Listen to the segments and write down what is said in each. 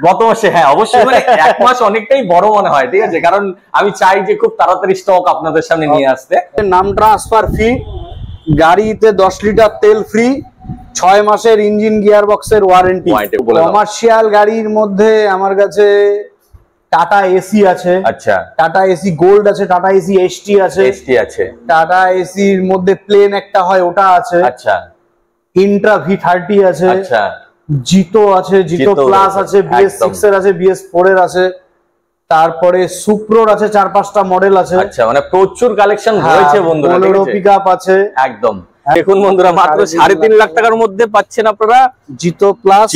গত মাসে, হ্যাঁ অবশ্যই, মানে এক মাস অনেকটাই বড় মনে হয়, ঠিক আছে, কারণ আমি চাই যে খুব তাড়াতাড়ি স্টক আপনাদের সামনে নিয়ে আসতে। নাম ট্রান্সফার ফ্রি, গাড়িতে 10 লিটার তেল ফ্রি, 6 মাসের ইঞ্জিন গিয়ার বক্সের ওয়ারেন্টি। কমার্শিয়াল গাড়ির মধ্যে আমার কাছে টাটা এসি আছে, আচ্ছা, টাটা এসি গোল্ড আছে, টাটা এসি এসটি আছে, টাটা এসির মধ্যে প্লেন একটা হয় ওটা আছে, আচ্ছা, ইন্ট্রা V30 আছে, আচ্ছা, জিতো আছে, জিতো প্লাস আছে, BS6 এর আছে, BS4 এর আছে, তারপরে সুপ্রোর আছে, 4-5টা মডেল আছে। আচ্ছা, মানে প্রচুর কালেকশন রয়েছে বন্ধুরা, বোলেরো পিকআপ আছে একদম। দেখুন বন্ধুরা, মাত্র 3.5 লাখ টাকার মধ্যে পাচ্ছেন আপনারা জিতো প্লাস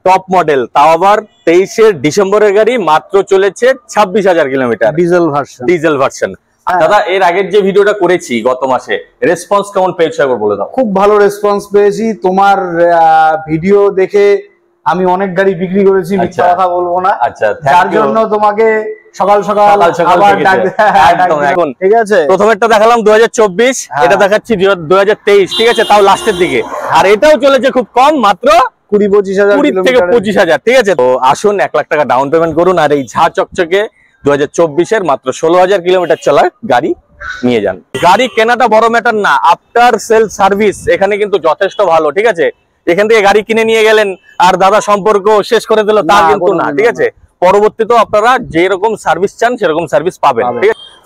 টপ মডেল, তাও আবার 23 ডিসেম্বরের গাড়ি, মাত্র চলেছে 26,000 কিলোমিটার, ডিজেল ভার্সন। দাদা, এর আগের যে ভিডিওটা করেছি গত মাসে, রেসপন্স কেমন পেয়েছো একবার বলে দাও। খুব ভালো রেসপন্স পেয়েছি, তোমার ভিডিও দেখে আমি অনেক গাড়ি বিক্রি করেছি, মিথ্যা কথা বলবো না। আচ্ছা, তার জন্য তোমাকে সকাল সকাল ঠিক আছে। প্রথমেরটা দেখালাম 2024, এটা দেখাচ্ছি 2023, ঠিক আছে, তাও লাস্টের দিকে। আর এটাও চলেছে খুব কম, মাত্র 20-25,000 থেকে 25,000, ঠিক আছে। তো আসুন 1 লাখ টাকা ডাউন পেমেন্ট করুন, আর এই ঝা চকচকে 2024-এর মাত্র 16,000 কিলোমিটার চলা গাড়ি নিয়ে যান। গাড়ি কেনাটা বড় ম্যাটার না, আফটার সেল সার্ভিস এখানে কিন্তু যথেষ্ট ভালো, ঠিক আছে। এখান থেকে গাড়ি কিনে নিয়ে গেলেন আর দাদা সম্পর্ক শেষ করে দিল, তা কিন্তু না, ঠিক আছে। পরবর্তীতেও আপনারা যেরকম সার্ভিস চান সেরকম সার্ভিস পাবেন।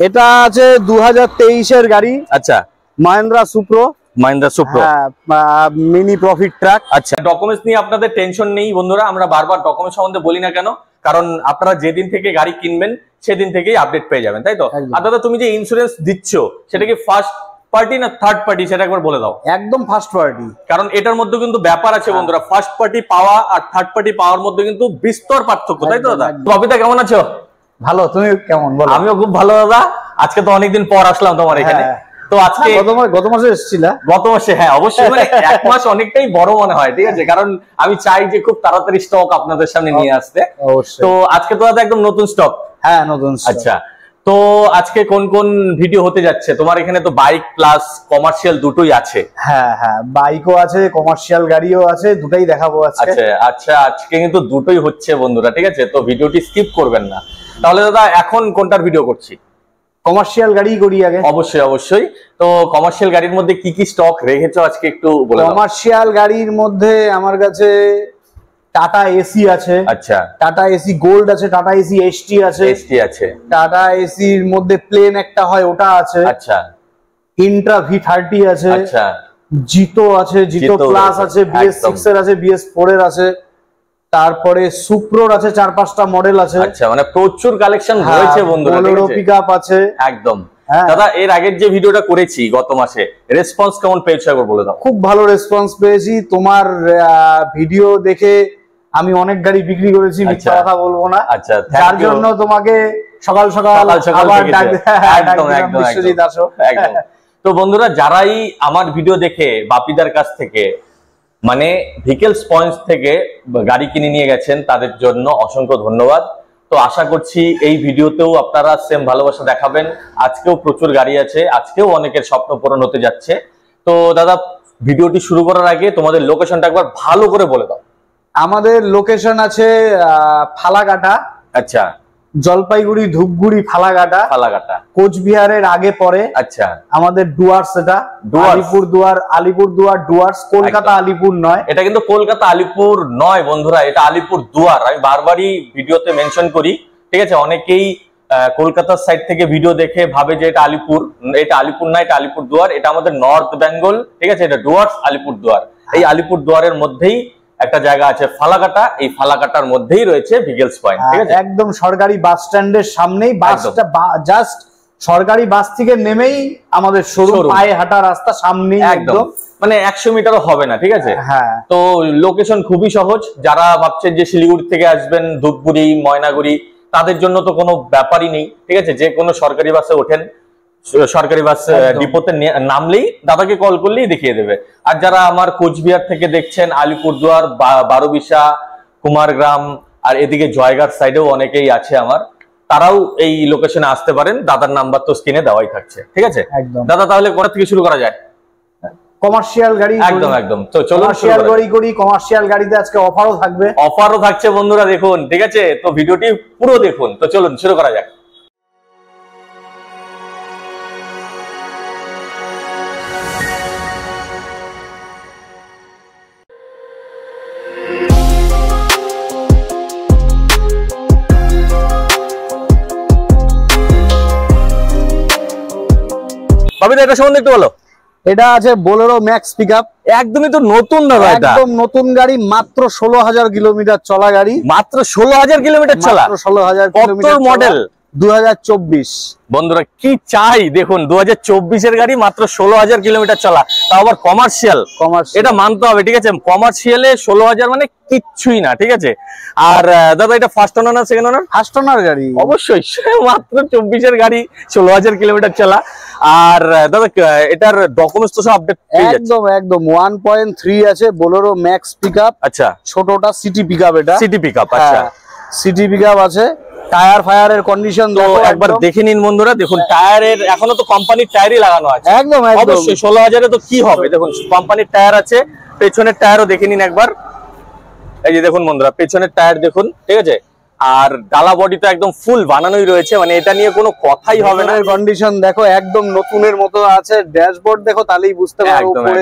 এটা আছে 2023-এর গাড়ি, আচ্ছা, মাহিন্দ্রা সুপ্রো, মিনি প্রফিট ট্রাক। আচ্ছা, ডকুমেন্টস নিয়ে আপনাদের টেনশন নেই বন্ধুরা, আমরা বারবার ডকুমেন্টস সম্বন্ধে বলি না কেন, কারণ আপনারা যেদিন থেকে গাড়ি কিনবেন সেদিন থেকেই আপডেট পেয়ে যাবেন, তাই তো। আর দাদা, তুমি যে ইন্স্যুরেন্স দিচ্ছ সেটা কি ফার্স্ট পার্টি না থার্ড পার্টি, সেটা একবার বলে দাও। একদম ফার্স্ট পার্টি, কারণ এটার মধ্যে কিন্তু ব্যাপার আছে বন্ধুরা, ফার্স্ট পার্টি পাওয়া আর থার্ড পার্টি পাওয়ার মধ্যে কিন্তু বিস্তর পার্থক্য, তাই তো দাদা। ববিতা, কেমন আছো? ভালো, তুমি কেমন বলো? আমিও খুব ভালো দাদা, আজকে তো অনেকদিন পর আসলাম তোমার এখানে। তো আজকে গত মাসে এসেছিলা? গত মাসে, হ্যাঁ অবশ্যই, মানে এক মাস অনেকটাই বড় মনে হয়, ঠিক আছে, কারণ আমি চাই যে খুব তাড়াতাড়ি স্টক আপনাদের সামনে নিয়ে আসতে। তো আজকে তো দাদা একদম নতুন স্টক। হ্যাঁ, নতুন। আচ্ছা, তো আজকে কোন কোন ভিডিও হতে যাচ্ছে তোমার এখানে? তো বাইক প্লাস কমার্শিয়াল দুটোই আছে। হ্যাঁ, বাইকও আছে, কমার্শিয়াল গাড়িও আছে, দুটোই দেখাবো আজকে। আচ্ছা, আজকে কিন্তু দুটোই হচ্ছে বন্ধুরা, ঠিক আছে, তো ভিডিওটি স্কিপ করবেন না। তাহলে দাদা, এখন কোনটার ভিডিও করছি? কমার্শিয়াল গাড়ি করি আগে। অবশ্যই। তো কমার্শিয়াল গাড়ির মধ্যে কি কি স্টক রেখেছো আজকে একটু বলে দাও। কমার্শিয়াল গাড়ির মধ্যে আমার কাছে টাটা এসি আছে, আচ্ছা, টাটা এসি গোল্ড আছে, টাটা এসি এসটি আছে, টাটা এসির মধ্যে প্লেন একটা হয় ওটা আছে, আচ্ছা, ইন্ট্রা V30 আছে, আচ্ছা, জিতো আছে, জিতো প্লাস আছে, BS6 এর আছে, BS4 এর আছে, তারপরে সুপ্রোর আছে, 4-5টা মডেল আছে। আচ্ছা, মানে প্রচুর কালেকশন রয়েছে বন্ধুরা, বোলেরো পিকআপ আছে, একদম। দাদা, এর আগের যে ভিডিওটা করেছি গত মাসে, রেসপন্স কেমন পেয়েছো একবার বলে দাও। খুব ভালো রেসপন্স পেয়েছি, তোমার ভিডিও দেখে আমি অনেক গাড়ি বিক্রি করেছি, মিথ্যা কথা বলবো না। আচ্ছা, তার জন্য তোমাকে সকাল সকাল একদম। তো বন্ধুরা, যারাই আমার ভিডিও দেখে বাপিদার কাছ থেকে, মানে ভিকেলস পয়েন্টস থেকে গাড়ি কিনে নিয়ে গেছেন, তাদের জন্য অসংখ্য ধন্যবাদ। তো আশা করছি এই ভিডিওতেও আপনারা সেম ভালোবাসা দেখাবেন। আজকেও প্রচুর গাড়ি আছে, আজকেও অনেকের স্বপ্ন পূরণ হতে যাচ্ছে। তো দাদা, ভিডিওটি শুরু করার আগে তোমাদের লোকেশনটা একবার ভালো করে বলে দাও। আমাদের লোকেশন আছে ফালাকাটা, আচ্ছা, জলপাইগুড়ি, ধূপগুড়ি, ফালাকাটা, কোচবিহারের আগে পরে। আচ্ছা, আমাদের ডুয়ার্স, এটা আলিপুরদুয়ার ডুয়ার্স, কলকাতা আলিপুর নয়। এটা কিন্তু কলকাতা আলিপুর নয় বন্ধুরা, এটা আলিপুর দুয়ার। আমি বারবারই ভিডিওতে মেনশন করি, ঠিক আছে। অনেকেই কলকাতার সাইড থেকে ভিডিও দেখে ভাবে যে এটা আলিপুর, এটা আলিপুর না, এটা আলিপুর দুয়ার। এটা আমাদের নর্থ বেঙ্গল, ঠিক আছে, এটা ডুয়ার্স আলিপুর দুয়ার। এই আলিপুর দুয়ারের মধ্যেই একটা জায়গা আছে ফালাকাটা, এই ফালাকাটার মধ্যেই রয়েছে ভিকেলস পয়েন্ট, ঠিক আছে, একদম সরকারি বাস স্ট্যান্ডের সামনেই। বাসটা জাস্ট সরকারি বাস থেকে নেমেই আমাদের শোরুম, পায়ে হাঁটা রাস্তা সামনেই, একদম মানে 100 মিটারও হবে না, ঠিক আছে। হ্যাঁ, তো লোকেশন খুবই সহজ। যারা ভাবছেন যে শিলিগুড়ি থেকে আসবেন, ধূপগুড়ি, ময়নাগুড়ি, তাদের জন্য তো কোনো ব্যাপারই নেই, ঠিক আছে। যে কোনো সরকারি বাসে ওঠেন, সরকারি বাস ডিপোতে নামলেই দাদাকে কল করলেই দেখিয়ে দেবে। আর যারা আমার কোচবিহার থেকে দেখছেন, আলিপুরদুয়ার, বারোবিশা, কুমারগ্রাম আর এদিকে জয়গার সাইডেও অনেকেই আছে আমার, তারাও এই লোকেশনে আসতে পারেন। দাদার নাম্বার তো স্ক্রিনে দেওয়াই থাকছে, ঠিক আছে। দাদা, তাহলে কোথা থেকে শুরু করা যায়? কমার্শিয়াল গাড়ি, একদম একদম। তো চলো কমার্শিয়াল গাড়ি করি, কমার্শিয়াল গাড়িতে আজকে অফারও থাকবে, অফারও থাকছে বন্ধুরা দেখুন, ঠিক আছে? তো ভিডিওটি পুরো দেখুন। তো চলুন শুরু করা যাক। বাবিদা এটা সম্বন্ধে একটু বলো। এটা আছে বোলেরো ম্যাক্স পিকআপ, একদমই তো নতুন দাদা, একদম নতুন গাড়ি, মাত্র 16,000 কিলোমিটার চলা গাড়ি, মাত্র 16,000 কিলোমিটার চলা, 16,000 কিলোমিটার মডেল 2024। বন্ধুরা কি চাই দেখুন, 2024 এর গাড়ি, মাত্র 16,000 কিলোমিটার চলা, তাও আবার কমার্শিয়াল। এটা মানতে হবে, ঠিক আছে? কমার্শিয়ালে 16,000 মানে কিচ্ছুই না, ঠিক আছে? আর দাদা এটা ফার্স্ট ওনার না সেকেন্ড ওনার? ফার্স্ট ওনার গাড়ি অবশ্যই, মাত্র 24 এর গাড়ি, 16,000 কিলোমিটার চলা। আর দাদা এটার ডকুমেন্টস তো সব আপডেট পেয়ে যাচ্ছে? একদম একদম 1.3 আছে বোলেরো ম্যাক্স পিকআপ। আচ্ছা, ছোটটা সিটি পিকআপ, এটা সিটি পিকআপ। আচ্ছা, সিটি পিকআপ আছে। টায়ার ফায়ারের কন্ডিশন দেখো একবার দেখে নিন বন্ধুরা, দেখুন টায়ারের এখনো তো কোম্পানির টায়ারই লাগানো আছে। একদম অবশ্যই 16,000 এ তো কি হবে, দেখুন কোম্পানির টায়ার আছে। পেছনের টায়ারও দেখে নিন একবার, এই যে দেখুন বন্ধুরা পেছনের টায়ার দেখুন, ঠিক আছে? আর ডালা বডি তো একদম ফুল বানানোই রয়েছে, মানে এটা নিয়ে কোনো কথাই হবে না। কন্ডিশন দেখো একদম নতুনের মতো আছে। ড্যাশবোর্ড দেখো তাহলেই বুঝতে পারবে,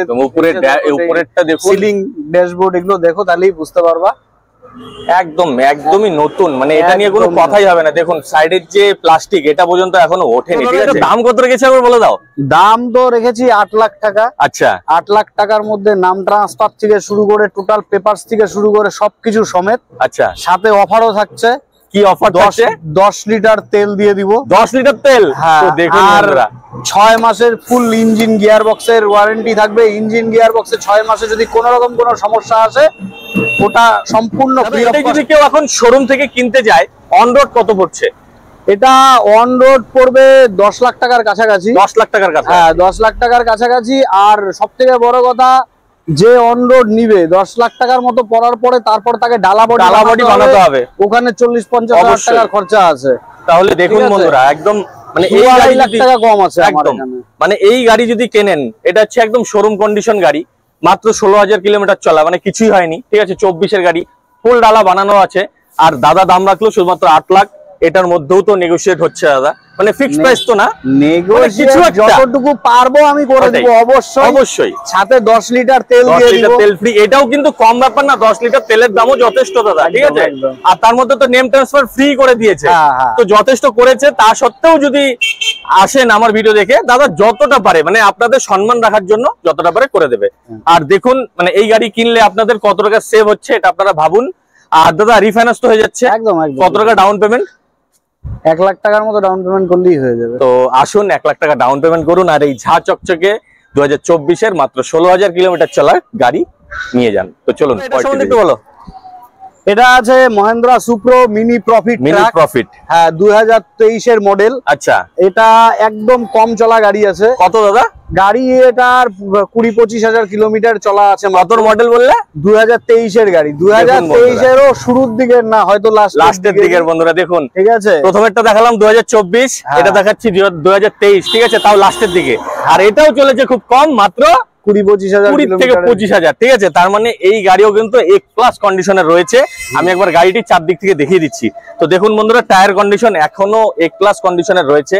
উপরেরটা দেখুন, সিলিং ড্যাশবোর্ড এগুলো দেখো তাহলেই বুঝতে পারবা একদমই নতুন, মানে এটা নিয়ে কোনো কথাই হবে না। দেখুন সাইডের যে প্লাস্টিক, এটা পর্যন্ত এখনো ওঠেনি, ঠিক আছে? দাম কত রেখেছে একবার বলে দাও। দাম তো রেখেছি 8 লাখ টাকা। আচ্ছা, 8 লাখ টাকার মধ্যে নাম ট্রান্সফার থেকে শুরু করে টোটাল পেপারস থেকে শুরু করে সবকিছু সমেত। আচ্ছা, সাথে অফারও থাকছে। কি অফার থাকছে? 10 লিটার তেল দিয়ে দিব। 10 লিটার তেল? হ্যাঁ, দেখুন বন্ধুরা 6 মাসের ফুল ইঞ্জিন গিয়ার বক্সের ওয়ারেন্টি থাকবে। ইঞ্জিন গিয়ার বক্সে 6 মাসে যদি কোনো রকম কোনো সমস্যা আসে ওটা সম্পূর্ণ ফ্রি অফ কস্ট। যদি কেউ এখন শোরুম থেকে কিনতে যায়, অন রোড কত পড়ছে? এটা অন রোড পড়বে 10 লাখ টাকার কাছাকাছি। 10 লাখ টাকার কাছে? হ্যাঁ, 10 লাখ টাকার কাছাকাছি। আর সবথেকে বড় কথা, যে অন রোড নিবে 10 লাখ টাকার মতো পড়ার পরে তারপর তাকে ডালা বডি বানাতে হবে, ওখানে 40-50 হাজার টাকার খরচা আছে। তাহলে দেখুন বন্ধুরা একদম মানে এই 2.5 লাখ টাকা কম আছে একদম। মানে এই গাড়ি যদি কেনেন, এটা হচ্ছে একদম শোরুম কন্ডিশন গাড়ি, মাত্র 16,000 কিলোমিটার চলা, মানে কিছুই হয়নি, ঠিক আছে? 24 এর গাড়ি, ফুল ডালা বানানো আছে। আর দাদা দাম রাখলো শুধুমাত্র 8 লাখ। এটার মধ্যেও তো নেগোশিয়েট হচ্ছে দাদা, মানে ফিক্সড প্রাইস তো না, নেগোশিয়েট যতটুকু পারবো আমি করে দেব। অবশ্যই সাথে 10 লিটার তেল দিয়ে দিব, তেল ফ্রি। এটাও কিন্তু কম ব্যাপার না, 10 লিটার তেলের দামও যথেষ্ট দাদা, ঠিক আছে? আর তার মধ্যে তো নেম ট্রান্সফার ফ্রি করে দিয়েছে, তো যথেষ্ট করেছে। তা সত্ত্বেও যদি আসেন আমার ভিডিও দেখে, দাদা যতটা পারে মানে আপনাদের সম্মান রাখার জন্য যতটা পারে করে দেবে। আর দেখুন মানে এই গাড়ি কিনলে আপনাদের কত টাকা সেভ হচ্ছে এটা আপনারা ভাবুন। আর দাদা রিফাইন্যান্স তো হয়ে যাচ্ছে, একদম। কত টাকা ডাউন পেমেন্ট? 1 লাখ টাকার মতো ডাউন পেমেন্ট করলেই হয়ে যাবে। তো আসুন 1 লাখ টাকা ডাউন পেমেন্ট করুন, আর এই ঝা চকচকে 2024 এর মাত্র 16,000 কিলোমিটার চলা গাড়ি নিয়ে যান। তো চলুন একটু বলো। এটা আছে মহেন্দ্রা সুপ্রো মিনি প্রফিট। হ্যাঁ, 2023 এর মডেল। আচ্ছা, এটা একদম কম চলা গাড়ি আছে। কত দাদা গাড়ি? এটার 20-25 হাজার কিলোমিটার চলা আছে। কত মডেল বললে? 2023 এর গাড়ি। 2023 এরও শুরুর দিকের না, হয়তো লাস্টের দিকের। বন্ধুরা দেখুন, ঠিক আছে? প্রথমেরটা দেখালাম 2024, এটা দেখাচ্ছি 2023, ঠিক আছে? তাও লাস্টের দিকে। আর এটাও চলেছে খুব কম, মাত্র 20-25 হাজার, 20 থেকে 25 হাজার, ঠিক আছে? তার মানে এই গাড়িও কিন্তু এক প্লাস কন্ডিশনে রয়েছে। আমি একবার গাড়িটি চারদিক থেকে দেখিয়ে দিচ্ছি। তো দেখুন বন্ধুরা, টায়ার কন্ডিশন এখনো এক প্লাস কন্ডিশনে রয়েছে।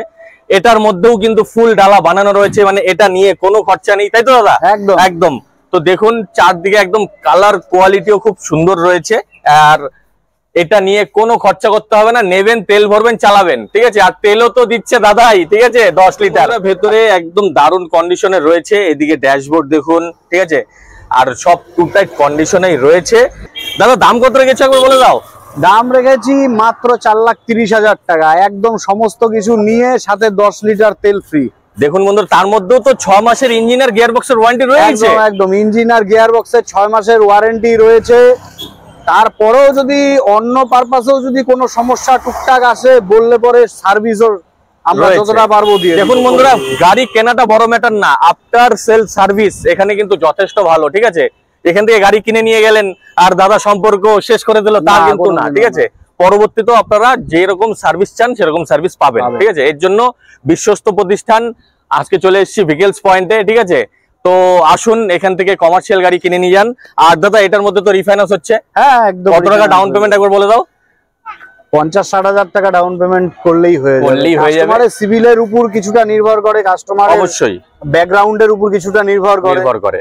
এটার মধ্যেও কিন্তু ফুল ডালা বানানো রয়েছে, মানে এটা নিয়ে কোনো খরচা নেই, তাই তো দাদা? একদম একদম। তো দেখুন চারদিকে একদম কালার কোয়ালিটিও খুব সুন্দর রয়েছে। আর এটা নিয়ে কোনো খরচা করতে হবে না, নেবেন তেল ভরবেন চালাবেন, ঠিক আছে? আর তেলও তো দিচ্ছে দাদাই, ঠিক আছে? 10 লিটার। ভেতরে একদম দারুণ কন্ডিশনে রয়েছে। এদিকে ড্যাশবোর্ড দেখুন, ঠিক আছে? আর সব টুকটাক কন্ডিশনেই রয়েছে। দাদা দাম কত রেখেছে একবার বলে দাও। দাম রেখেছি মাত্র 4,30,000 টাকা, একদম সমস্ত কিছু নিয়ে, সাথে 10 লিটার তেল ফ্রি। দেখুন বন্ধু, তার মধ্যেও তো 6 মাসের ইঞ্জিন আর গিয়ার বক্সের ওয়ারেন্টি রয়েছে। একদম ইঞ্জিন আর গিয়ার বক্সের 6 মাসের ওয়ারেন্টি রয়েছে। তারপরেও যদি অন্য পারপাসেও যদি কোনো সমস্যা টুকটাক আসে বললে পরে সার্ভিসও আমরা যতটা পারবো দিয়ে। দেখুন বন্ধুরা, গাড়ি কেনাটা বড় ম্যাটার না, আফটার সেল সার্ভিস এখানে কিন্তু যথেষ্ট ভালো, ঠিক আছে? এখান থেকে গাড়ি কিনে নিয়ে গেলেন আর দাদা সম্পর্ক শেষ করে দিল, তা কিন্তু না, ঠিক আছে? পরবর্তীতে আপনারা যেরকম সার্ভিস চান সেরকম সার্ভিস পাবেন, ঠিক আছে? এর জন্য বিশ্বস্ত প্রতিষ্ঠান আজকে চলে এসেছি ভিকেলস পয়েন্টে, ঠিক আছে? তো আসুন এখান থেকে কমার্শিয়াল গাড়ি কিনে নিয়ে যান। আর দাদা এটার মধ্যে তো রিফাইন্যান্স হচ্ছে। হ্যাঁ একদম। কত টাকা ডাউন পেমেন্ট একবার বলে দাও। 50-60 হাজার টাকা ডাউন পেমেন্ট করলেই হয়ে যাবে। কাস্টমারের সিভিলের উপর কিছুটা নির্ভর করে, কাস্টমার অবশ্যই ব্যাকগ্রাউন্ডের উপর কিছুটা নির্ভর করে,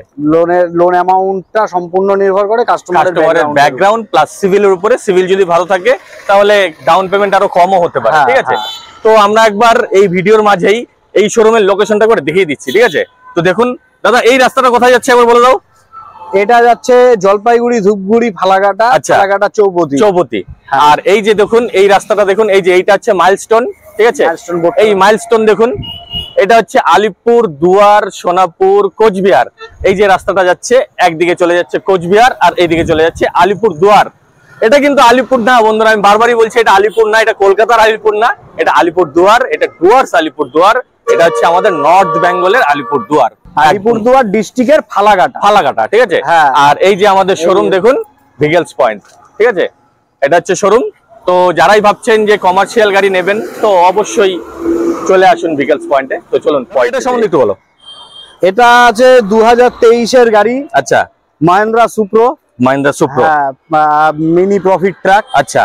লোন অ্যামাউন্টটা সম্পূর্ণ নির্ভর করে কাস্টমারের ব্যাকগ্রাউন্ড প্লাস সিভিলের উপরে। সিভিল যদি ভালো থাকে তাহলে ডাউন পেমেন্ট আরো কমও হতে পারে, ঠিক আছে। তো আমরা একবার এই ভিডিওর মাঝেই এই শোরুমের লোকেশনটা করে দেখিয়ে দিচ্ছি, ঠিক আছে। তো দেখুন দাদা এই রাস্তাটা কোথায় যাচ্ছে একবার বলে দাও। এটা যাচ্ছে জলপাইগুড়ি, ধূপগুড়ি, ফালাকাটা, ফালাকাটা, চৌপতি। আর এই যে দেখুন এই রাস্তাটা দেখুন, এই যে এইটা হচ্ছে মাইলস্টোন, ঠিক আছে। এই মাইলস্টোন দেখুন, এটা হচ্ছে আলিপুর দুয়ার, সোনাপুর, কোচবিহার। এই যে রাস্তাটা যাচ্ছে একদিকে চলে যাচ্ছে কোচবিহার আর এইদিকে চলে যাচ্ছে আলিপুর দুয়ার। এটা কিন্তু আলিপুর না বন্ধুরা, আমি বারবারই বলছি এটা আলিপুর না, এটা কলকাতার আলিপুর না, এটা আলিপুর দুয়ার, এটা ডুয়ার্স আলিপুর দুয়ার। এটা হচ্ছে আমাদের নর্থ বেঙ্গলের আলিপুর দুয়ার, আলিপুরদুয়ার ডিস্ট্রিক্টের ফালাকাটা, ঠিক আছে। আর এই যে আমাদের শোরুম দেখুন ভিগেলস পয়েন্ট, ঠিক আছে। এটা হচ্ছে শোরুম। তো যারাই ভাবছেন যে কমার্শিয়াল গাড়ি নেবেন তো অবশ্যই চলে আসুন ভিগেলস পয়েন্টে। তো চলুন পয়েন্টের সম্বন্ধে একটু বলো। এটা আছে 2023 গাড়ি। আচ্ছা, মাহিন্দ্রা সুপ্রো, মিনি প্রফিট ট্রাক। আচ্ছা,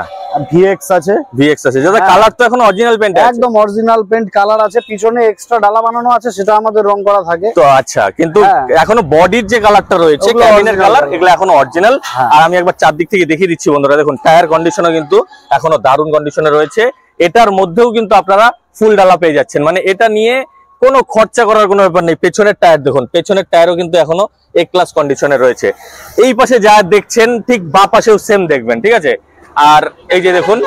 ভিএক্স আছে, যেটা কালার তো এখন অরিজিনাল পেইন্ট আছে, একদম অরিজিনাল পেইন্ট কালার আছে। পিছনে এক্সট্রা ডালা বানানো আছে, সেটা আমাদের রং করা থাকে। তো আচ্ছা, কিন্তু এখনো বডির যে কালারটা রয়েছে ক্যাবিনের কালার, এগুলো এখনো অরিজিনাল। আর আমি একবার চারদিক থেকে দেখিয়ে দিচ্ছি বন্ধুরা, দেখুন টায়ার কন্ডিশনও কিন্তু এখনো দারুণ কন্ডিশনে রয়েছে। এটার মধ্যেও কিন্তু আপনারা ফুল ডালা পেয়ে যাচ্ছেন, মানে এটা নিয়ে কোনো খরচা করার কোনো ব্যাপার নেই। পেছনের টায়ার দেখুন, পেছনের টায়ারও কিন্তু এখনো এ ক্লাস কন্ডিশনে রয়েছে। এই পাশে যা দেখছেন ঠিক বা পাশেও সেম দেখবেন, ঠিক আছে। আর এই যে দেখুন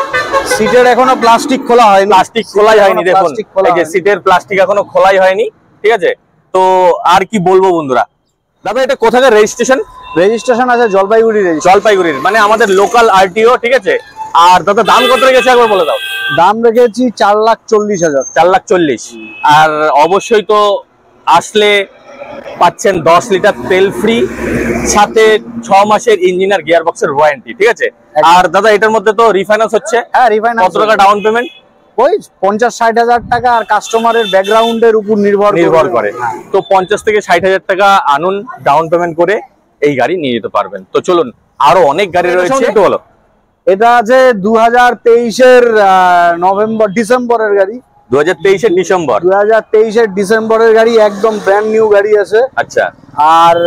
সিটের এখনো প্লাস্টিক খোলা হয়নি, খোলাই হয়নি। দেখুন এই যে সিটের প্লাস্টিক এখনো খোলাই হয়নি, ঠিক আছে। তো আর কি বলবো বন্ধুরা। দাদা এটা কোথাকার রেজিস্ট্রেশন? রেজিস্ট্রেশন আছে জলপাইগুড়ির, মানে আমাদের লোকাল আরটিও, ঠিক আছে। আর দাদা দাম কত রেখেছে একবার বলে দাও। দাম রেখেছি 4,40,000। 4,40,000। আর অবশ্যই তো আসলে পাচ্ছেন 10 লিটার তেল ফ্রি, সাথে 6 মাসের ইঞ্জিন আর গিয়ার বক্সের ওয়ারেন্টি, ঠিক আছে। আর দাদা এটার মধ্যে তো রিফাইন্যান্স হচ্ছে। হ্যাঁ রিফাইন্যান্স। কত টাকা ডাউন পেমেন্ট? ওই 50-60 হাজার টাকা, আর কাস্টমারের ব্যাকগ্রাউন্ডের উপর নির্ভর করে। তো 50 থেকে 60 হাজার টাকা আনুন ডাউন পেমেন্ট করে, এই গাড়ি নিয়ে যেতে পারবেন। তো চলুন আরো অনেক গাড়ি রয়েছে, একটু বলো। এটা আছে 2023-এর ডিসেম্বরের গাড়ি। 2023-এর ডিসেম্বর? 2023-এর ডিসেম্বরের গাড়ি, একদম ব্র্যান্ড নিউ গাড়ি আছে। আচ্ছা। আর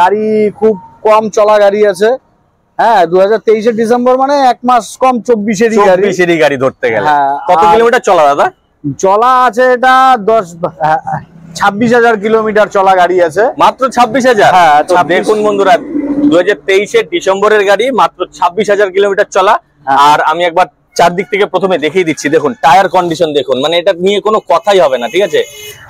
গাড়ি খুব কম চলা গাড়ি আছে। হ্যাঁ 2023-এর ডিসেম্বর মানে 1 মাস কম, 24-এরই গাড়ি ধরতে গেলে। কত কিলোমিটার চলা দাদা? চলা আছে এটা 26,000 কিলোমিটার চলা গাড়ি আছে। মাত্র 26,000? হ্যাঁ দেখুন বন্ধুরা, 2023-এর ডিসেম্বরের গাড়ি, মাত্র 26,000 কিলোমিটার চলা। আর আমি একবার চারদিক থেকে প্রথমে দেখিয়ে দিচ্ছি, দেখুন টায়ার কন্ডিশন দেখুন, মানে এটা নিয়ে কোনো কথাই হবে না, ঠিক আছে।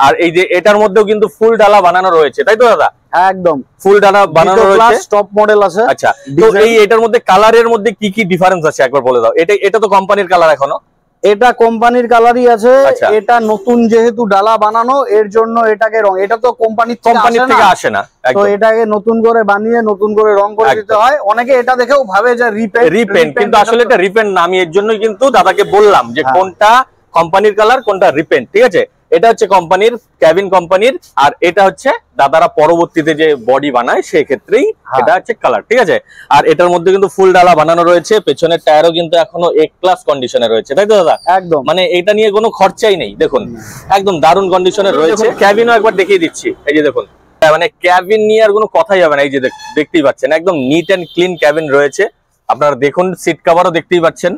আর এই যে এটার মধ্যেও কিন্তু ফুল ডালা বানানো রয়েছে, তাই তো দাদা? একদম ফুল ডালা বানানো রয়েছে, টপ মডেল আছে। আচ্ছা, তো এই এটার মধ্যে কালারের মধ্যে কি কি ডিফারেন্স আছে একবার বলে দাও। এটা তো কোম্পানির কালার এখনো? এটা কোম্পানির কালারই আছে। এটা নতুন যেহেতু ডালা বানানো, এর জন্য এটাকে রং, এটা তো কোম্পানি থেকে আসে না, তো এটাকে নতুন করে বানিয়ে নতুন করে রং করে দিতে হয়। অনেকে এটা দেখেও ভাবে যে রিপেন্ট, কিন্তু আসলে এটা রিপেন্ট না। আমি এর জন্যই কিন্তু দাদাকে বললাম যে কোনটা কোম্পানির কালার, কোনটা রিপেন্ট, ঠিক আছে। এটা হচ্ছে কোম্পানির, ক্যাবিন কোম্পানির। আর এটা হচ্ছে দাদারা পরবর্তীতে যে বডি বানায় সেই ক্ষেত্রেই এটা হচ্ছে কালার, ঠিক আছে। আর এটার মধ্যে কিন্তু ফুল ডালা বানানো রয়েছে, পেছনের টায়ারও কিন্তু এখনো এ ক্লাস কন্ডিশনে রয়েছে, তাই তো দাদা? একদম, মানে এটা নিয়ে কোনো খরচাই নেই। দেখুন একদম দারুণ কন্ডিশনে রয়েছে। ক্যাবিনও একবার দেখিয়ে দিচ্ছি, এই যে দেখুন, মানে ক্যাবিন নিয়ে আর কোনো কথাই হবে না। এই যে দেখতেই পাচ্ছেন একদম নিট অ্যান্ড ক্লিন ক্যাবিন রয়েছে। আপনারা দেখুন সিট কভারও দেখতেই পাচ্ছেন,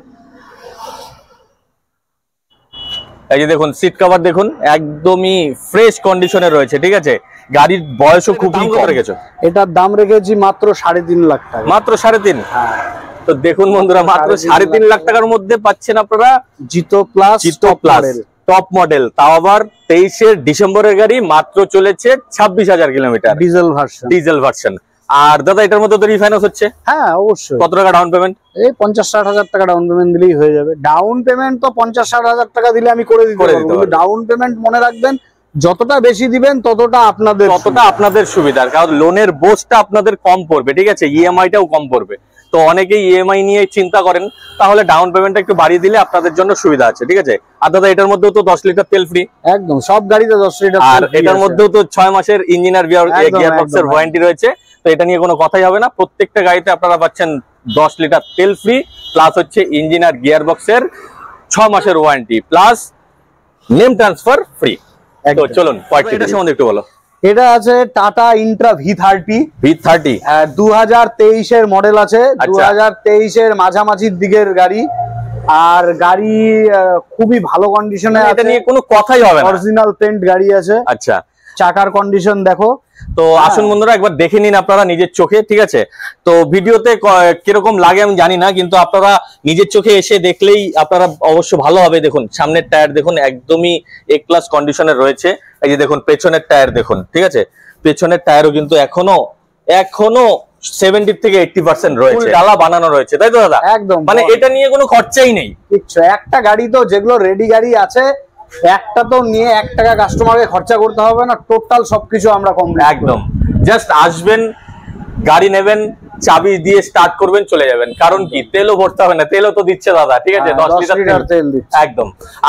এই যে দেখুন সিট কভার দেখুন একদমই ফ্রেশ কন্ডিশনে রয়েছে, ঠিক আছে। গাড়ির বয়সও খুব কম রেখেছো। এটার দাম রেখেছি মাত্র 3.5 লাখ টাকা। মাত্র 3.5? তো দেখুন বন্ধুরা, মাত্র 3.5 লাখ টাকার মধ্যে পাচ্ছেন আপনারা জিতো প্লাস টপ মডেল, তাও আবার 23-এর ডিসেম্বরের গাড়ি, মাত্র চলেছে 26,000 কিলোমিটার, ডিজেল ভার্সন। আর দাদা এটার মধ্যে তো রিফাইন্যান্স হচ্ছে? হ্যাঁ অবশ্যই। কত টাকা ডাউন পেমেন্ট? এই 50-60 হাজার টাকা ডাউন পেমেন্ট দিলেই হয়ে যাবে। ডাউন পেমেন্ট তো 50-60 হাজার টাকা দিলে আমি করে দিতে পারবো। ডাউন পেমেন্ট মনে রাখবেন, যতটা বেশি দিবেন ততটা আপনাদের সুবিধা, কারণ লোনের বোঝটা আপনাদের কম পড়বে, ঠিক আছে, ইএমআইটাও কম পড়বে। তো অনেকেই ইএমআই নিয়ে চিন্তা করেন, তাহলে ডাউন পেমেন্টটা একটু বাড়িয়ে দিলে আপনাদের জন্য সুবিধা আছে, ঠিক আছে। আর দাদা এটার মধ্যেও তো 10 লিটার তেল ফ্রি, একদম সব গাড়িতে 10 লিটার, আর এটার মধ্যেও তো 6 মাসের ইঞ্জিন আর গিয়ার বক্সের ওয়ারেন্টি রয়েছে। তো এটা নিয়ে কোনো কথাই হবে না, প্রত্যেকটা গাড়িতে আপনারা পাচ্ছেন 10 লিটার তেল ফ্রি, প্লাস হচ্ছে ইঞ্জিন আর গিয়ার বক্সের 6 মাসের warranty, plus name transfer free. তো চলুন এটা সম্বন্ধে একটু বলো। এটা আছে টাটা ইন্ট্রা V30, 2023 এর মডেল আছে, 2023 এর মাঝামাঝির দিকের গাড়ি, আর গাড়ি খুবই ভালো কন্ডিশনে আছে, এটা নিয়ে কোনো কথাই হবে না, অরিজিনাল পেন্ট গাড়ি আছে। আচ্ছা, চাকার কন্ডিশন দেখো। তো আসুন বন্ধুরা একবার দেখে নিন আপনারা নিজের চোখে, ঠিক আছে। তো ভিডিওতে কিরকম লাগে আমি জানি না, কিন্তু আপনারা নিজের চোখে এসে দেখলেই আপনারা অবশ্য ভালো হবে। দেখুন সামনের টায়ার দেখুন, একদমই এ ক্লাস কন্ডিশনে রয়েছে। এই যে দেখুন পেছনের টায়ার দেখুন, ঠিক আছে, পেছনের টায়ারও কিন্তু এখনো 70 থেকে 80% রয়েছে, ডালা বানানো রয়েছে, তাই তো দাদা? একদম, মানে এটা নিয়ে কোনো খরচাই নেই কিচ্ছু। একটা গাড়ি তো, যেগুলো রেডি গাড়ি আছে, একটা তো নিয়ে 1 টাকা কাস্টমারকে খরচা করতে হবে না, টোটাল সবকিছু আমরা কমপ্লিট। একদম, জাস্ট আসবেন, গাড়ি নেবেন, চাবি দিয়ে স্টার্ট করবেন, চলে যাবেন। কারণ কি, তেলও ভরতে হবে না, তেলও তো দিচ্ছে দাদা, ঠিক আছে, 10 লিটার তেল দিচ্ছে একদম।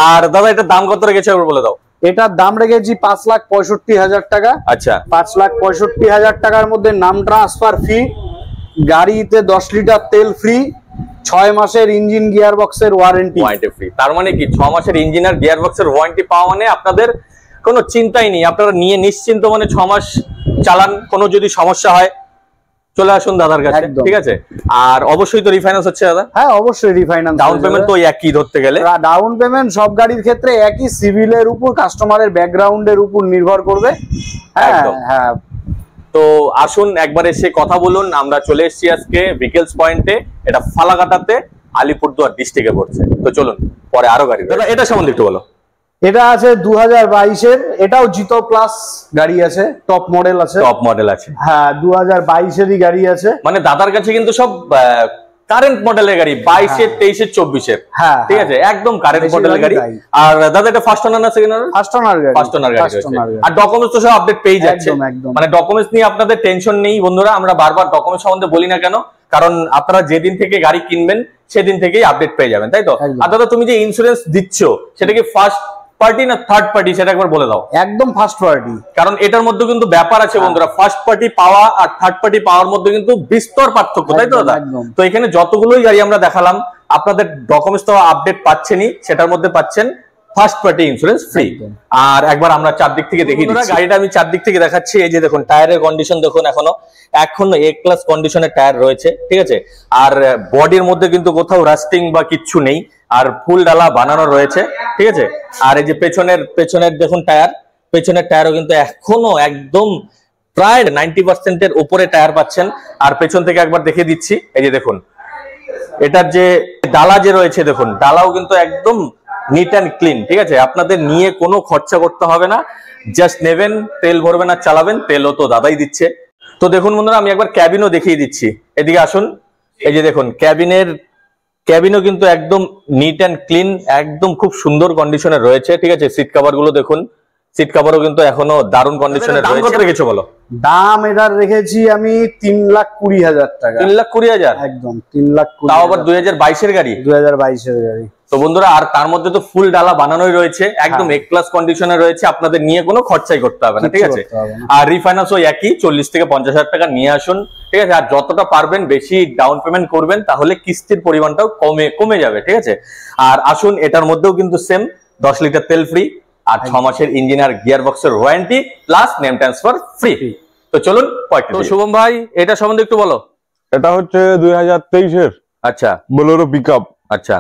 আর দাদা এটার দাম কত রেখেছে একবার বলে দাও। এটার দাম রেখেছি 5,65,000 টাকা। আচ্ছা, 5,65,000 টাকার মধ্যে নাম ট্রান্সফার ফ্রি, গাড়িতে 10 লিটার তেল ফ্রি, 6 মাসের ইঞ্জিন গিয়ার বক্সের ওয়ারেন্টি ফ্রি। তার মানে কি, 6 মাসের ইঞ্জিন আর গিয়ার বক্সের ওয়ারেন্টি পাওয়া মানে আপনাদের কোনো চিন্তাই নেই, আপনারা নিয়ে নিশ্চিন্ত মানে 6 মাস চালান, কোনো যদি সমস্যা হয় চলে আসুন দাদার কাছে, ঠিক আছে। আর অবশ্যই তো রিফাইন্যান্স হচ্ছে দাদা? হ্যাঁ অবশ্যই রিফাইন্যান্স। ডাউন পেমেন্ট তো একই ধরতে গেলে, ডাউন পেমেন্ট সব গাড়ির ক্ষেত্রে একই, সিভিলের উপর, কাস্টমারের ব্যাকগ্রাউন্ডের উপর নির্ভর করবে। একদম, হ্যাঁ। তো আসুন একবার এসে কথা বলুন। আমরা চলে এসেছি আজকে ভিকেলস পয়েন্টে, এটা ফালাকাটাতে, আলিপুরদুয়ার ডিস্ট্রিক্টে পড়ছে। তো চলুন পরে আরো গাড়ি, দাদা এটা সম্বন্ধে একটু বলো। এটা আছে 2022 এর, এটাও জিতো প্লাস গাড়ি আছে, টপ মডেল আছে, টপ মডেল আছে, হ্যাঁ 2022 এরই গাড়ি আছে। মানে দাদার কাছে কিন্তু সব কারেন্ট মডেলের গাড়ি, 22 এর 23 এর 24 এর, হ্যাঁ ঠিক আছে, একদম কারেন্ট মডেলের গাড়ি। আর দাদা এটা ফার্স্ট ওনার না সেকেন্ড ওনার? ফার্স্ট ওনার গাড়ি, ফার্স্ট ওনার গাড়ি রয়েছে। আর ডকুমেন্টস তো সব আপডেট পেয়ে যাচ্ছে, মানে ডকুমেন্টস নিয়ে আপনাদের টেনশন নেই বন্ধুরা। আমরা বারবার ডকুমেন্টস সম্বন্ধে বলি না কেন, কারণ আপনারা যেদিন থেকে গাড়ি কিনবেন সেদিন থেকেই আপডেট পেয়ে যাবেন, তাই তো? আর দাদা তুমি যে ইন্স্যুরেন্স দিচ্ছ সেটা কি ফার্স্ট পার্টি না থার্ড পার্টি, সেটা একবার বলে দাও। একদম ফার্স্ট পার্টি, কারণ এটার মধ্যে কিন্তু ব্যাপার আছে বন্ধুরা, ফার্স্ট পার্টি পাওয়া আর থার্ড পার্টি পাওয়ার মধ্যে কিন্তু বিস্তর পার্থক্য, তাই তো দাদা? তো এখানে যতগুলোই গাড়ি আমরা দেখালাম, আপনাদের ডকুমেন্টস তো আপডেট পাচ্ছেনই, সেটার মধ্যে পাচ্ছেন ফার্স্ট পার্টি ইন্স্যুরেন্স ফ্রি। আর একবার আমরা চারদিক থেকে দেখিয়ে দিচ্ছি, গাড়িটা আমি চারদিক থেকে দেখাচ্ছি। এই যে দেখুন টায়ারের কন্ডিশন দেখুন, এখনো এ ক্লাস কন্ডিশনের টায়ার রয়েছে, ঠিক আছে। আর বডির মধ্যে কিন্তু কোথাও রাস্টিং বা কিচ্ছু নেই, আর ফুল ডালা বানানো রয়েছে, ঠিক আছে। আর এই যে পেছনের দেখুন টায়ার, পেছনের টায়ারও কিন্তু এখনো একদম প্রায় 90% এর উপরে টায়ার পাচ্ছেন। আর পেছন থেকে একবার দেখে দিচ্ছি, এই যে দেখুন এটার যে ডালা যে রয়েছে, দেখুন ডালাও কিন্তু একদম নিট অ্যান্ড ক্লিন, ঠিক আছে। আপনাদের নিয়ে কোনো খরচা করতে হবে না, জাস্ট নেবেন, তেল ভরবেন আর চালাবেন, তেলও তো দাদাই দিচ্ছে। তো দেখুন বন্ধুরা, আমি একবার ক্যাবিনও দেখিয়ে দিচ্ছি, এদিকে আসুন। এই যে দেখুন ক্যাবিনও কিন্তু একদম নিট অ্যান্ড ক্লিন, একদম খুব সুন্দর কন্ডিশনে রয়েছে, ঠিক আছে। সিট কভার গুলো দেখুন, সিট কভারও কিন্তু এখনো দারুণ কন্ডিশনে রয়েছে। কত রেখেছো বলো? দাম এটার রেখেছি আমি 3,20,000 টাকা। 3,20,000? একদম 3,20,000। তাও আবার 2022 এর গাড়ি? 2022 এর গাড়ি। তো বন্ধুরা, আর তার মধ্যে তো ফুল ডালা বানানোই রয়েছে, একদম এ ক্লাস কন্ডিশনে রয়েছে, আপনাদের নিয়ে কোনো খরচাই করতে হবে না, ঠিক আছে। আর রিফাইন্যান্স ওই একই 40 থেকে 50,000 টাকা নিয়ে আসুন, ঠিক আছে। আর যতটা পারবেন বেশি ডাউন পেমেন্ট করবেন, তাহলে কিস্তির পরিমাণটাও কমে যাবে, ঠিক আছে। আর আসুন, এটার মধ্যেও কিন্তু সেম 10 লিটার তেল ফ্রি, আর 6 মাসের ইঞ্জিন আর গিয়ার বক্সের warranty, plus name transfer free. তো চলুন তো শুভম ভাই এটা সম্বন্ধে একটু বলো। এটা হচ্ছে 2023 এর, আচ্ছা, বোলেরো পিকআপ, আচ্ছা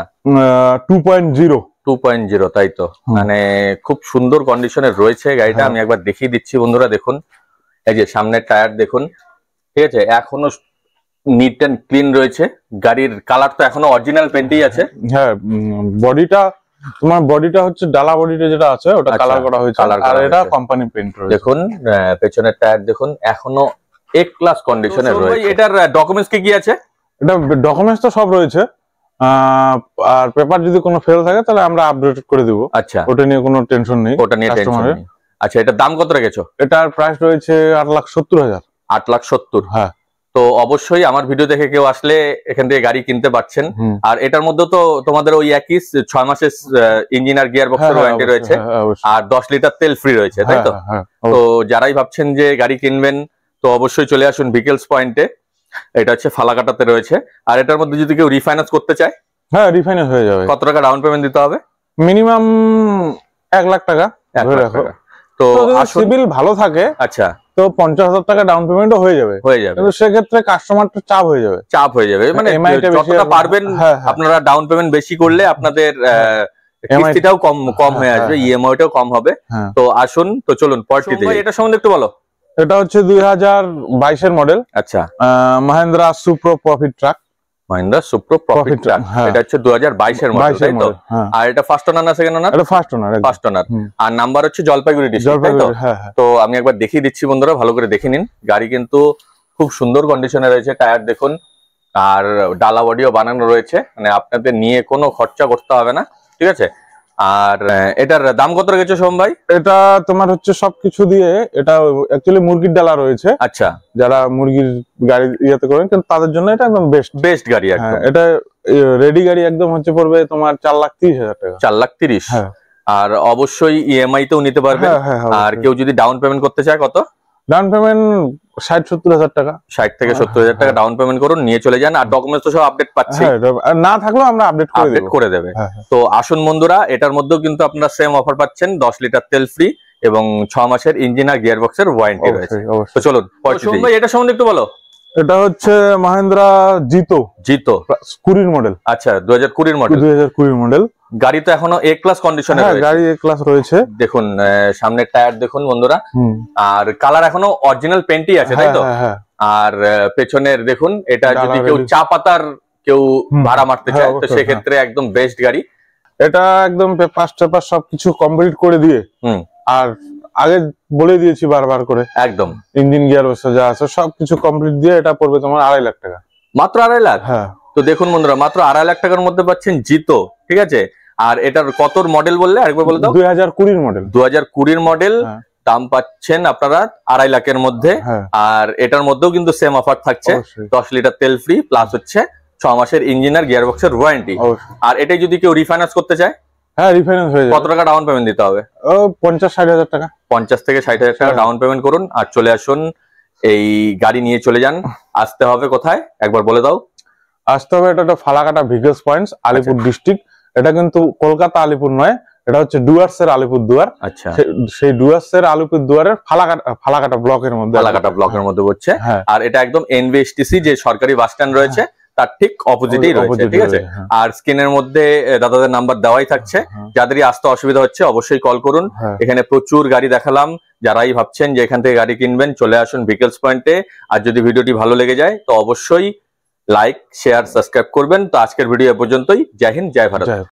2.0, তাই তো? মানে খুব সুন্দর কন্ডিশনে রয়েছে গাড়িটা। আমি একবার দেখিয়ে দিচ্ছি বন্ধুরা, দেখুন এই যে সামনের টায়ার দেখুন, ঠিক আছে, এখনো নিট অ্যান্ড ক্লিন রয়েছে। গাড়ির কালার তো এখনো অরিজিনাল পেন্টই আছে। হ্যাঁ, বডিটা হচ্ছে ডালা বডিটা যেটা আছে ওটা কালার করা হয়েছে, আর এটা কোম্পানি পেইন্ট রয়েছে। দেখুন পেছনের টায়ার দেখুন, এখনো এক ক্লাস কন্ডিশনে রয়েছে। এটার ডকুমেন্টস কি আছে? এটা ডকুমেন্টস তো সব রয়েছে, আর পেপার যদি কোনো ফেল থাকে তাহলে আমরা আপডেট করে দিব। আচ্ছা, ওটা নিয়ে কোনো টেনশন নেই, ওটা নিয়ে টেনশন নেই। আচ্ছা, এটার দাম কত রেখেছো? এটার প্রাইস রয়েছে 8,70,000। 8,70,000? হ্যাঁ। তো অবশ্যই আমার ভিডিও দেখে কেউ আসলে এখান থেকে গাড়ি কিনতে পারছেন। আর এটার মধ্যে তো তোমাদের ওই একই 6 মাসের ইঞ্জিন আর গিয়ার বক্সের ওয়ারেন্টি রয়েছে, আর 10 লিটার তেল ফ্রি রয়েছে, তাই তো? তো যারাই ভাবছেন যে গাড়ি কিনবেন তো অবশ্যই চলে আসুন ভিকেলস পয়েন্টে। এটা হচ্ছে ফালাকাটাতে রয়েছে। আর এটার মধ্যে যদি কেউ রিফাইন্যান্স করতে চায়, হ্যাঁ রিফাইন্যান্স হয়ে যাবে। কত টাকা ডাউন পেমেন্ট দিতে হবে? মিনিমাম 1 লাখ টাকা। তো সিবিল ভালো থাকে, আচ্ছা, তো 50,000 টাকা ডাউন পেমেন্টও হয়ে যাবে। কিন্তু সেক্ষেত্রে কাস্টমারটা চাপ হয়ে যাবে, মানে যতটা পারবেন আপনারা ডাউন পেমেন্ট বেশি করলে আপনাদের কিস্তিটাও কম হয়ে আসবে, ইএমআইটাও কম হবে। তো আসুন, তো চলুন পরবর্তীতে এটা সম্বন্ধে একটু বলো। এটা হচ্ছে 2022 এর মডেল, আচ্ছা, Mahindra সুপ্রো profit truck. Mahindra সুপ্রো profit truck, এটা হচ্ছে 2022 এর মডেল, তাই তো? আর এটা ফার্স্ট ওনার না সেকেন্ড ওনার? এটা ফার্স্ট ওনার। আর নাম্বার হচ্ছে জলপাইগুড়ি ডিস্ট্রিক্ট, তাই তো? তো আমি একবার দেখিয়ে দিচ্ছি বন্ধুরা, ভালো করে দেখে নিন। গাড়ি কিন্তু খুব সুন্দর কন্ডিশনে রয়েছে, টায়ার দেখুন, আর ডালা বডিও বানানো রয়েছে, মানে আপনাদের নিয়ে কোনো খরচা করতে হবে না, ঠিক আছে? আর এটার দাম কত রেখেছো সোম ভাই? এটা তোমার হচ্ছে সবকিছু দিয়ে, এটা অ্যাকচুয়ালি মুরগির ডালা রয়েছে। আচ্ছা, যারা মুরগির গাড়ি ইয়েতে করেন, কিন্তু তাদের জন্য এটা একদম বেস্ট গাড়ি। এটা রেডি গাড়ি একদম হচ্ছে পড়বে তোমার 4,30,000 টাকা। 4,30,000। আর অবশ্যই ইএমআই তেও নিতে পারবে। আর কেউ যদি ডাউন পেমেন্ট করতে চায়, কত ডাউন পেমেন্ট? 60-70,000 টাকা। 60 থেকে 70,000 টাকা ডাউন পেমেন্ট করুন, নিয়ে চলে যান। আর ডকুমেন্টস তো সব আপডেট পাচ্ছি, না থাকলেও আমরা আপডেট করে দেবে। তো আসুন বন্ধুরা, এটার মধ্যেও কিন্তু আপনারা সেম অফার পাচ্ছেন, 10 লিটার তেল ফ্রি এবং 6 মাসের ইঞ্জিন আর গিয়ার বক্সের ওয়ারেন্টি রয়েছে। তো চলুন ভাই এটা সম্বন্ধে একটু বলো। এটা হচ্ছে মাহিন্দ্রা জিতো 20 মডেল। আচ্ছা, 2020 মডেল। 2020 মডেল। গাড়ি তো এখনো এ ক্লাস কন্ডিশনে রয়েছে। গাড়ি এ ক্লাস রয়েছে, দেখুন সামনের টায়ার দেখুন বন্ধুরা, আর কালার এখনো অরিজিনাল পেন্টই আছে, তাই তো? আর পেছনের দেখুন, এটা যদি কেউ চা পাতার কেউ ভাড়া মারতে চায় তো সেক্ষেত্রে একদম বেস্ট গাড়ি। এটা একদম পেপার সবকিছু কমপ্লিট করে দিয়ে, আর আগে বলে দিয়েছি বারবার করে, একদম ইঞ্জিন গিয়ার বক্স যা আছে সবকিছু কমপ্লিট দিয়ে এটা পড়বে তোমার 2.5 লাখ টাকা। মাত্র 2.5 লাখ? হ্যাঁ। তো দেখুন বন্ধুরা, মাত্র 2.5 লাখ টাকার মধ্যে পাচ্ছেন জিতো, ঠিক আছে? আর এটার কত মডেল বললে আরেকবার বলে দাও? 2020 মডেল। 2020 মডেল, দাম পাচ্ছেন আপনারা 2.5 লাখের মধ্যে। আর এটার মধ্যেও কিন্তু সেম অফার থাকছে, 10 লিটার তেল ফ্রি প্লাস হচ্ছে 6 মাসের ইঞ্জিন আর গিয়ার বক্সের ওয়ারেন্টি। আর এটাই যদি কেউ রিফাইন্যান্স করতে চায়, হ্যাঁ রিফাইন্যান্স হয়ে যাবে। কত টাকা ডাউন পেমেন্ট দিতে হবে? 50-60 হাজার টাকা। 50 থেকে 60,000 টাকা ডাউন পেমেন্ট করুন আর চলে আসুন, এই গাড়ি নিয়ে চলে যান। আসতে হবে কোথায় একবার বলে দাও? আসতে হবে, এটা Falakata vehicles points, Alipur district. এটা কিন্তু কলকাতা আলিপুর নয়, এটা হচ্ছে ডুয়ার্সের আলিপুরদুয়ার। আচ্ছা, সেই ডুয়ার্সের আলিপুরদুয়ারের ফালাকাটা ব্লকের মধ্যে পড়ছে। আর এটা একদম এনভিএসটিসি যে সরকারি বাস স্ট্যান্ড রয়েছে তার ঠিক অপোজিটেই রয়েছে, ঠিক আছে? আর স্ক্রিনের মধ্যে দাদাদের নাম্বার দেওয়াই থাকছে, যাদেরই আসতে অসুবিধা হচ্ছে অবশ্যই কল করুন। এখানে প্রচুর গাড়ি দেখালাম, যারাই ভাবছেন যে এখান থেকে গাড়ি কিনবেন চলে আসুন ভিকেলস পয়েন্টে। আর যদি ভিডিওটি ভালো লেগে যায় তো অবশ্যই লাইক, শেয়ার, সাবস্ক্রাইব করবেন। তো আজকের ভিডিও এ পর্যন্তই। জয় হিন্দ, জয় ভারত।